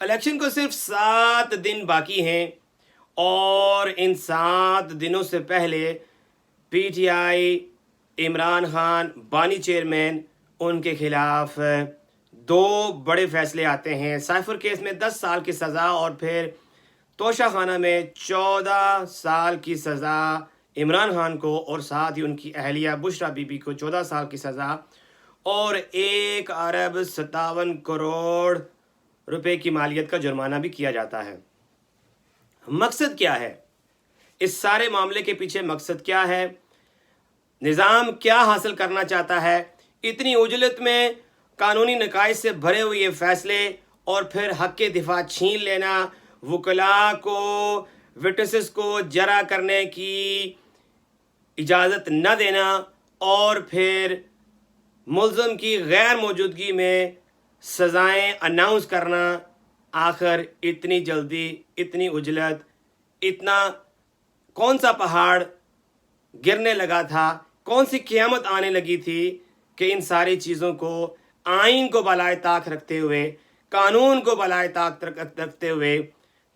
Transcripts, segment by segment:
Election को सिर्फ 7 दिन बाकी हैं और इन 7 दिनों से पहले पीटीआई, इमरान खान बानी चेयरमैन, उनके खिलाफ 2 बड़े फैसले आते हैं। साइफर केस में 10 साल की सज़ा और फिर तोशा खाना में 14 साल की सज़ा इमरान खान को, और साथ ही उनकी अहलिया बुशरा बीबी को 14 साल की सज़ा और 1 अरब 57 करोड़ रुपए की मालियत का जुर्माना भी किया जाता है। मकसद क्या है? इस सारे मामले के पीछे मकसद क्या है? निज़ाम क्या हासिल करना चाहता है? इतनी उजलत में कानूनी नकाइज से भरे हुए ये फैसले और फिर हक के दिफा छीन लेना, वकला को, विटनेसेस को जरा करने की इजाज़त न देना और फिर मुल्ज़म की गैर मौजूदगी में सज़ाएं अनाउंस करना, आखिर इतनी जल्दी, इतनी उजलत, इतना कौन सा पहाड़ गिरने लगा था, कौन सी क़यामत आने लगी थी कि इन सारी चीज़ों को आइन को बलाए ताक रखते हुए, कानून को बलाए ताक रखते हुए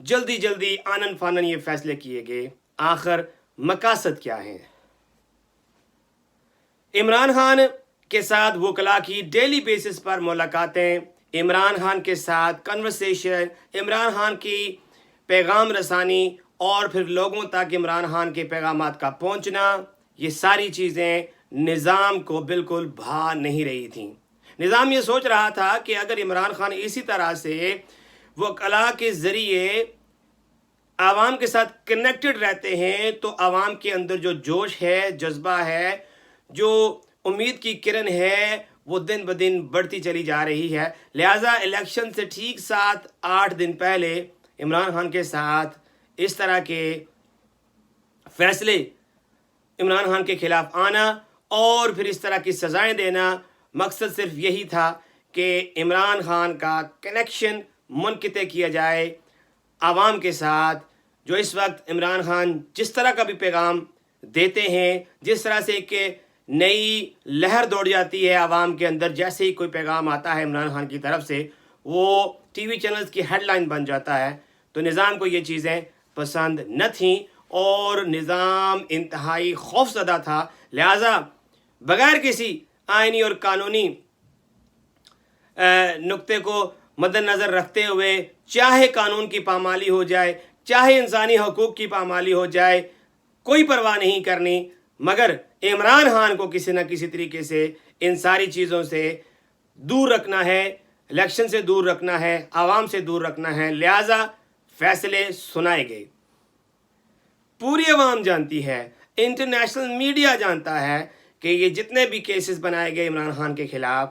जल्दी जल्दी आनन फानन ये फैसले किए गए। आखिर मकासद क्या है? इमरान खान के साथ वकला की डेली बेसिस पर मुलाकातें, इमरान खान के साथ कन्वर्सेशन, इमरान खान की पैगाम रसानी और फिर लोगों तक इमरान खान के पैगामात का पहुंचना, ये सारी चीज़ें निज़ाम को बिल्कुल भा नहीं रही थीं। निज़ाम ये सोच रहा था कि अगर इमरान खान इसी तरह से वकला के ज़रिए आवाम के साथ कनेक्टेड रहते हैं तो आवाम के अंदर जो जोश है, जज्बा है, जो उम्मीद की किरण है, वो दिन ब दिन बढ़ती चली जा रही है। लिहाजा इलेक्शन से ठीक 7-8 दिन पहले इमरान खान के साथ इस तरह के फैसले इमरान खान के खिलाफ आना और फिर इस तरह की सज़ाएं देना, मकसद सिर्फ यही था कि इमरान खान का कनेक्शन मुनक़िते किया जाए आवाम के साथ। जो इस वक्त इमरान खान जिस तरह का भी पैगाम देते हैं, जिस तरह से एक नई लहर दौड़ जाती है आवाम के अंदर, जैसे ही कोई पैगाम आता है इमरान खान की तरफ से वो टीवी चैनल्स की हेडलाइन बन जाता है। तो निज़ाम को ये चीज़ें पसंद न थीं और निज़ाम इंतहाई खौफज़दा था। लिहाजा बग़ैर किसी आइनी और कानूनी नुक्ते को मद्देनज़र रखते हुए, चाहे कानून की पामाली हो जाए, चाहे इंसानी हकूक़ की पामाली हो जाए, कोई परवाह नहीं करनी, मगर इमरान खान को किसी न किसी तरीके से इन सारी चीज़ों से दूर रखना है, इलेक्शन से दूर रखना है, आवाम से दूर रखना है। लिहाजा फैसले सुनाए गए। पूरी आवाम जानती है, इंटरनेशनल मीडिया जानता है कि ये जितने भी केसेस बनाए गए इमरान खान के ख़िलाफ़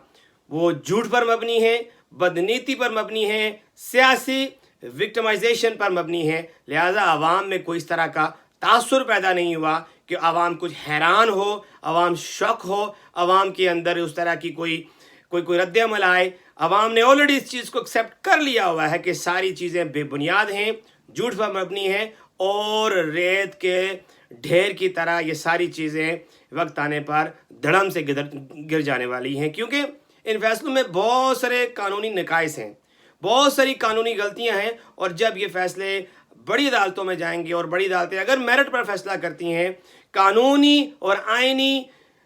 वो झूठ पर मबनी है, बदनीति पर मबनी है, सियासी विक्टिमाइजेशन पर मबनी है। लिहाजा आवाम में कोई इस तरह का तासुर पैदा नहीं हुआ कि आवाम कुछ हैरान हो, आवाम शौक हो, आवाम के अंदर उस तरह की कोई रद्द अमल आए। आवाम ने ऑलरेडी इस चीज़ को एक्सेप्ट कर लिया हुआ है कि सारी चीज़ें बेबुनियाद हैं, झूठ पर मबनी हैं और रेत के ढेर की तरह ये सारी चीज़ें वक्त आने पर धड़म से गिर जाने वाली हैं, क्योंकि इन फैसलों में बहुत सारे कानूनी नकाइस हैं, बहुत सारी कानूनी गलतियां हैं। और जब ये फैसले बड़ी अदालतों में जाएंगे और बड़ी अदालतें अगर मेरिट पर फैसला करती हैं, कानूनी और आइनी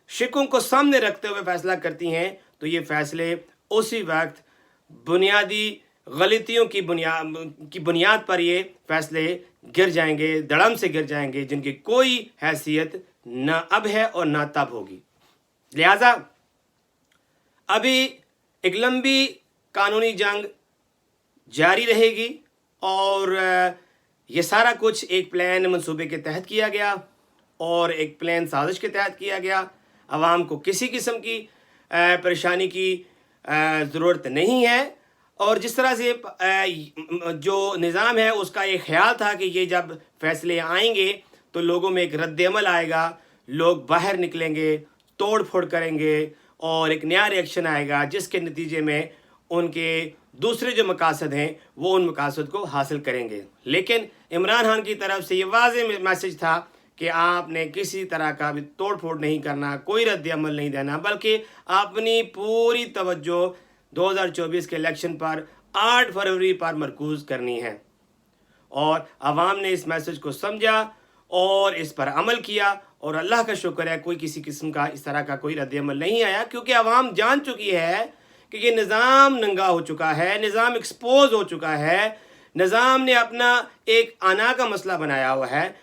शिकों को सामने रखते हुए फैसला करती हैं, तो ये फैसले उसी वक्त बुनियादी गलतियों की बुनियाद पर ये फैसले गिर जाएंगे, धड़म से गिर जाएंगे, जिनकी कोई हैसियत न अब है और न तब होगी। लिहाजा अभी एक लंबी कानूनी जंग जारी रहेगी और ये सारा कुछ एक प्लान मंसूबे के तहत किया गया और एक प्लान साजिश के तहत किया गया। आवाम को किसी किस्म की परेशानी की ज़रूरत नहीं है और जिस तरह से जो निज़ाम है उसका ये ख्याल था कि ये जब फैसले आएंगे तो लोगों में एक रद्द अमल आएगा, लोग बाहर निकलेंगे, तोड़ फोड़ करेंगे और एक नया रिएक्शन आएगा जिसके नतीजे में उनके दूसरे जो मकासद हैं वो उन मकासद को हासिल करेंगे। लेकिन इमरान खान की तरफ से ये वाज़ेह मैसेज था कि आपने किसी तरह का भी तोड़ फोड़ नहीं करना, कोई रद्द अमल नहीं देना, बल्कि अपनी पूरी तवज्जो 2024 के इलेक्शन पर 8 फरवरी पर मरकूज़ करनी है। और आवाम ने इस मैसेज को समझा और इस पर अमल किया, और अल्लाह का शुक्र है कोई किसी किस्म का इस तरह का कोई रद्द-ए-अमल नहीं आया, क्योंकि आवाम जान चुकी है कि ये निज़ाम नंगा हो चुका है, निज़ाम एक्सपोज हो चुका है, निज़ाम ने अपना एक आना का मसला बनाया हुआ है,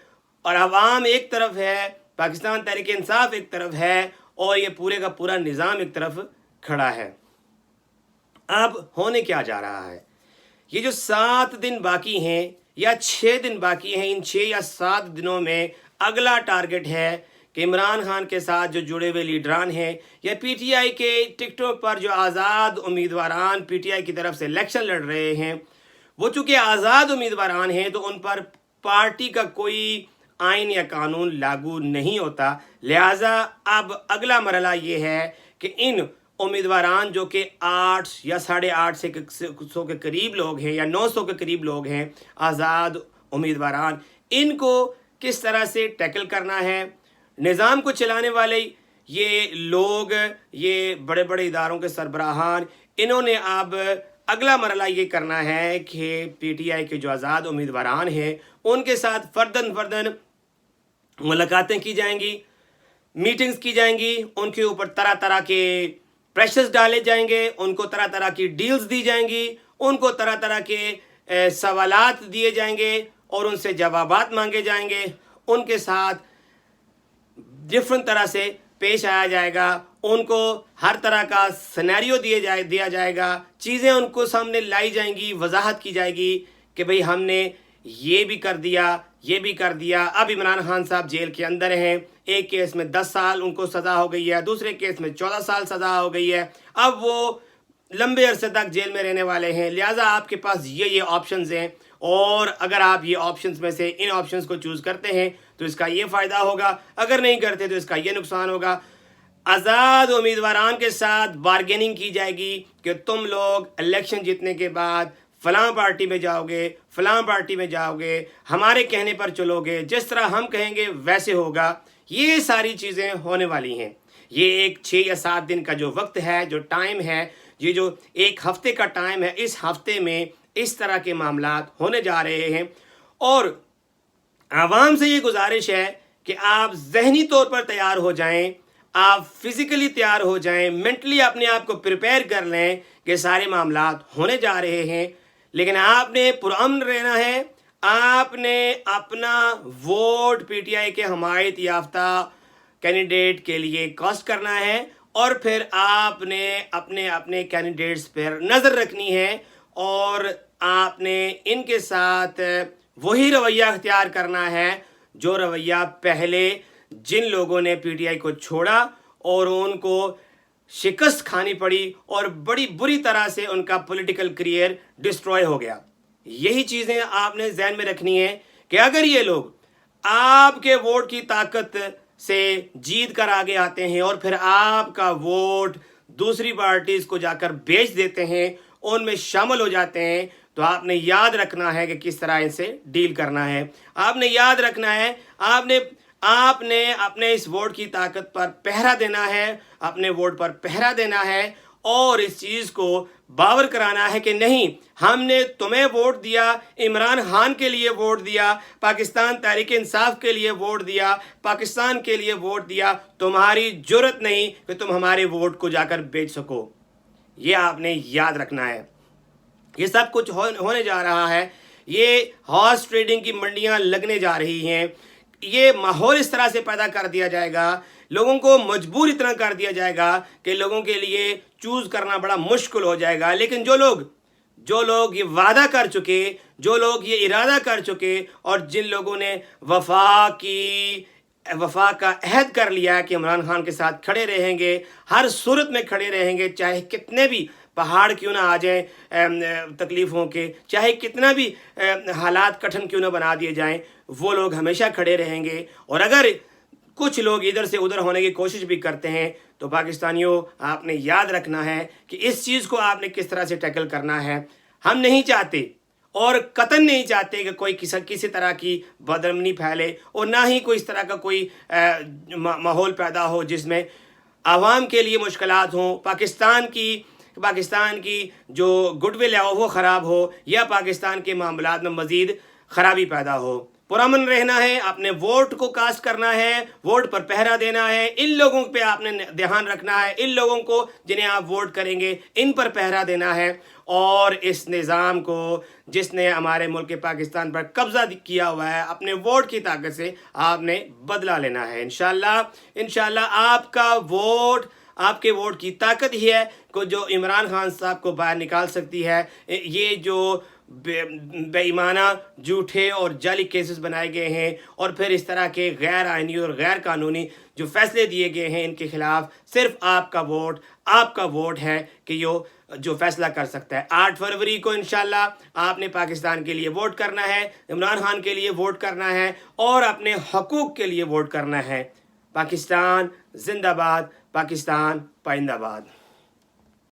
और आवाम एक तरफ है, पाकिस्तान तहरीक इंसाफ एक तरफ है, और ये पूरे का पूरा निज़ाम एक तरफ खड़ा है। अब होने क्या जा रहा है, ये जो 7 दिन बाकी हैं या 6 दिन बाकी हैं, इन 6 या 7 दिनों में अगला टारगेट है कि इमरान खान के साथ जो जुड़े हुए लीडरान हैं या पीटीआई के टिकटों पर जो आज़ाद उम्मीदवारान पीटीआई की तरफ से इलेक्शन लड़ रहे हैं, वो चूँकि आज़ाद उम्मीदवारान हैं तो उन पर पार्टी का कोई आइन या कानून लागू नहीं होता। लिहाजा अब अगला मरला ये है कि इन उम्मीदवारान जो कि 8 या 850 के करीब लोग हैं या 900 के करीब लोग हैं आज़ाद उम्मीदवारान, इनको किस तरह से टैकल करना है। निज़ाम को चलाने वाले ये लोग, ये बड़े बड़े इदारों के सरबराहान, इन्होंने अब अगला मरला ये करना है कि पीटीआई के जो आज़ाद उम्मीदवारान हैं उनके साथ फ़र्दन मुलाकातें की जाएंगी, मीटिंग्स की जाएंगी, उनके ऊपर तरह तरह के प्रेशर्स डाले जाएंगे, उनको तरह तरह की डील्स दी जाएंगी, उनको तरह तरह के सवालात दिए जाएंगे और उनसे जवाबात मांगे जाएंगे, उनके साथ डिफरेंट तरह से पेश आया जाएगा, उनको हर तरह का सिनेरियो दिया जाएगा, चीज़ें उनको सामने लाई जाएंगी, वजाहत की जाएगी कि भाई हमने ये भी कर दिया, ये भी कर दिया। अब इमरान खान साहब जेल के अंदर हैं, एक केस में 10 साल उनको सज़ा हो गई है, दूसरे केस में 14 साल सज़ा हो गई है, अब वो लंबे अरसे तक जेल में रहने वाले हैं। लिहाजा आपके पास ये ऑप्शंस हैं, और अगर आप ये ऑप्शंस में से इन ऑप्शंस को चूज़ करते हैं तो इसका ये फ़ायदा होगा, अगर नहीं करते तो इसका ये नुकसान होगा। आज़ाद उम्मीदवारान के साथ बारगेनिंग की जाएगी कि तुम लोग इलेक्शन जीतने के बाद फ़लाँ पार्टी में जाओगे, फ़लाँ पार्टी में जाओगे, हमारे कहने पर चलोगे, जिस तरह हम कहेंगे वैसे होगा। ये सारी चीज़ें होने वाली हैं। ये एक 6 या 7 दिन का जो वक्त है, जो टाइम है, ये जो एक हफ़्ते का टाइम है, इस हफ़्ते में इस तरह के मामलात होने जा रहे हैं। और आवाम से ये गुजारिश है कि आप ज़हनी तौर पर तैयार हो जाएं, आप फिज़िकली तैयार हो जाएं, मेंटली अपने आप को प्रिपेयर कर लें कि सारे मामलात होने जा रहे हैं। लेकिन आपने पुरअमन रहना है, आपने अपना वोट पीटीआई के हमायत याफ्ता कैंडिडेट के लिए कॉस्ट करना है, और फिर आपने अपने अपने कैंडिडेट्स पर नज़र रखनी है, और आपने इनके साथ वही रवैया अख्तियार करना है जो रवैया पहले जिन लोगों ने पीटीआई को छोड़ा और उनको शिकस्त खानी पड़ी और बड़ी बुरी तरह से उनका पॉलिटिकल करियर डिस्ट्रॉय हो गया। यही चीज़ें आपने जहन में रखनी है कि अगर ये लोग आपके वोट की ताकत से जीत कर आगे आते हैं और फिर आपका वोट दूसरी पार्टीज़ को जाकर बेच देते हैं, उनमें शामिल हो जाते हैं, तो आपने याद रखना है कि किस तरह इनसे डील करना है। आपने याद रखना है, आपने अपने इस वोट की ताकत पर पहरा देना है, अपने वोट पर पहरा देना है, और इस चीज़ को बावर कराना है कि नहीं, हमने तुम्हें वोट दिया, इमरान खान के लिए वोट दिया, पाकिस्तान तहरीक इंसाफ के लिए वोट दिया, पाकिस्तान के लिए वोट दिया, तुम्हारी जुर्रत नहीं कि तुम हमारे वोट को जाकर बेच सको। ये आपने याद रखना है। ये सब कुछ होने जा रहा है। ये हॉर्स ट्रेडिंग की मंडियां लगने जा रही हैं। ये माहौल इस तरह से पैदा कर दिया जाएगा, लोगों को मजबूर इतना कर दिया जाएगा कि लोगों के लिए चूज़ करना बड़ा मुश्किल हो जाएगा। लेकिन जो लोग ये वादा कर चुके, जो लोग ये इरादा कर चुके, और जिन लोगों ने वफा का अहद कर लिया कि इमरान खान के साथ खड़े रहेंगे, हर सूरत में खड़े रहेंगे, चाहे कितने भी पहाड़ क्यों ना आ जाएं तकलीफ़ों के, चाहे कितना भी हालात कठिन क्यों ना बना दिए जाएं, वो लोग हमेशा खड़े रहेंगे। और अगर कुछ लोग इधर से उधर होने की कोशिश भी करते हैं तो पाकिस्तानियों, आपने याद रखना है कि इस चीज़ को आपने किस तरह से टैकल करना है। हम नहीं चाहते और कतन नहीं चाहते कि कोई किसी तरह की बदअमनी फैले, और ना ही कोई इस तरह का कोई माहौल पैदा हो जिसमें आवाम के लिए मुश्किलात हों, पाकिस्तान की کہ پاکستان کی جو گڈ ول ہے وہ خراب ہو یا پاکستان کے معاملات میں مزید خرابی پیدا ہو۔ پرامن رہنا ہے، اپنے ووٹ کو کاسٹ کرنا ہے، ووٹ پر پہرا دینا ہے، ان لوگوں پہ آپ نے دھیان رکھنا ہے، ان لوگوں کو جنہیں آپ ووٹ کریں گے ان پر پہرا دینا ہے، اور اس نظام کو جس نے ہمارے ملک پاکستان پر قبضہ کیا ہوا ہے اپنے ووٹ کی طاقت سے آپ نے بدلہ لینا ہے۔ انشاءاللہ آپ کا ووٹ، آپ کے ووٹ کی طاقت ہی ہے کہ جو عمران خان صاحب کو باہر نکال سکتی ہے۔ یہ جو بے ایمانہ جھوٹے اور جعلی کیسز بنائے گئے ہیں اور پھر اس طرح کے غیر آئینی اور غیر قانونی جو فیصلے دیے گئے ہیں، ان کے خلاف صرف آپ کا ووٹ ہے کہ یہ جو فیصلہ کر سکتا ہے۔ 8 فروری کو انشاءاللہ آپ نے پاکستان کے لیے ووٹ کرنا ہے، عمران خان کے لیے ووٹ کرنا ہے اور اپنے حقوق کے لیے ووٹ کرنا ہے۔ پاکستان زندہ باد، پاکستان پائندہ باد۔